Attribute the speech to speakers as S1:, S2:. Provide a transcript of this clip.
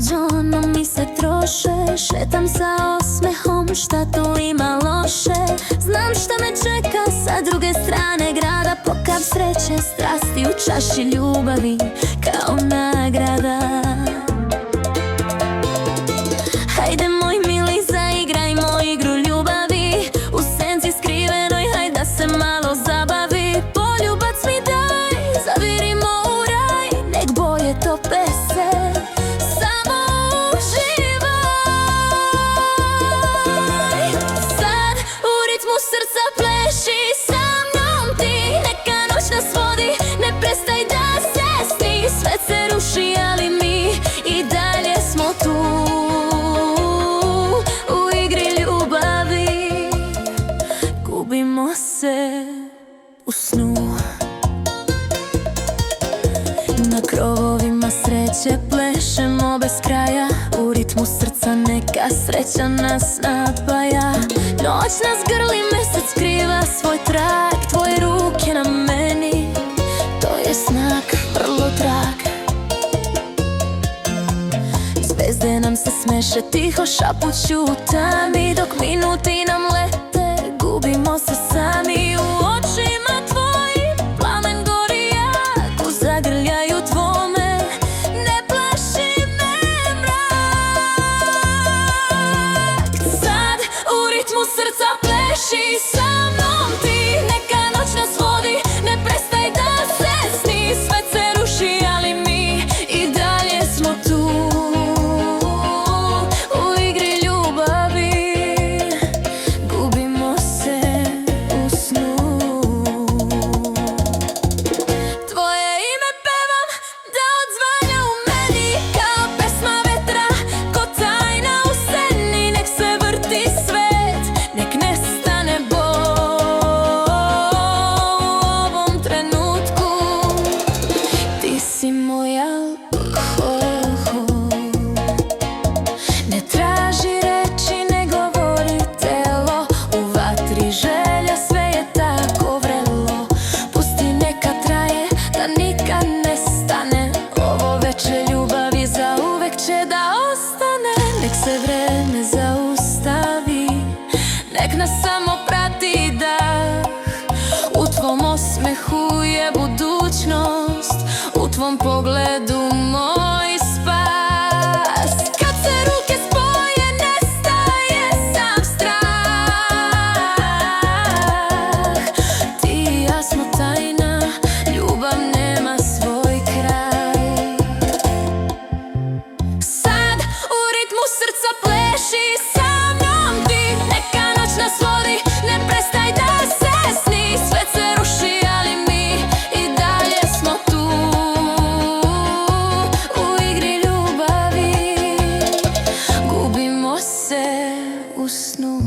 S1: Žonom mi se troše, šetam sa osmehom, šta tu ima loše? Znam šta me čeka sa druge strane grada, pokap sreće, strasti u čaši ljubavi kao nagrada. Hajde moj mili, zaigrajmo igru ljubavi, u senci skrivenoj, hajde da se malo zabavi. Poljubac mi daj, zavirimo u raj, nek boje tope se, samo uživaj. Sad u ritmu srca pleši sa mnom ti, neka noć nas vodi, ne prestaj da se sni. Sve se ruši, ali mi i dalje smo tu, u igri ljubavi gubimo se u snu. Na krovovima sreće plešemo bez kraja, u ritmu srca neka sreća nas napaja. Noć nas grli, mesec skriva svoj trag, tvoje ruke na meni, to je znak vrlo drag. Zvezde nam se smeše, tiho šapuću u tami, dok minuti nam lete, gubimo se sami. U očima tvojim plamen gori jak, u zagrljaju tvome ne plaši me mrak. Sad u ritmu srca pleši sa mnom ti, neka noć nas vodi, ne prestaj da se sni. Sve se ruši, ali mi i dalje smo tu, u igri ljubavi gubimo se u snu. Tvoje ime pevam da odzvanja u meni, kao pesma vetra, ko tajna u seni. Nek se vrti svet, nek nestane bol u ovom trenutku. Ti si moj alkohol, ne traži reči, ne govori telo, u vatri želja sve je tako vrelo. Pusti neka traje, da nikad ne stane, ovo veče ljubavi zauvek će da ostane. Nek se vreme zaustavi, nek nas samo prati dah, u tvom osmehu je budućnost, u tvom pogledu moj spas. Kad se ruke spoje, nestaje sam strah, ti i ja smo tajna, ljubav nema svoj kraj. Sad u ritmu srca pleši sa mnom ti, neka noć nas vodi, ne prestaj da se sni. Sve se ruši, ali mi i dalje smo tu, u igri ljubavi gubimo se u snu.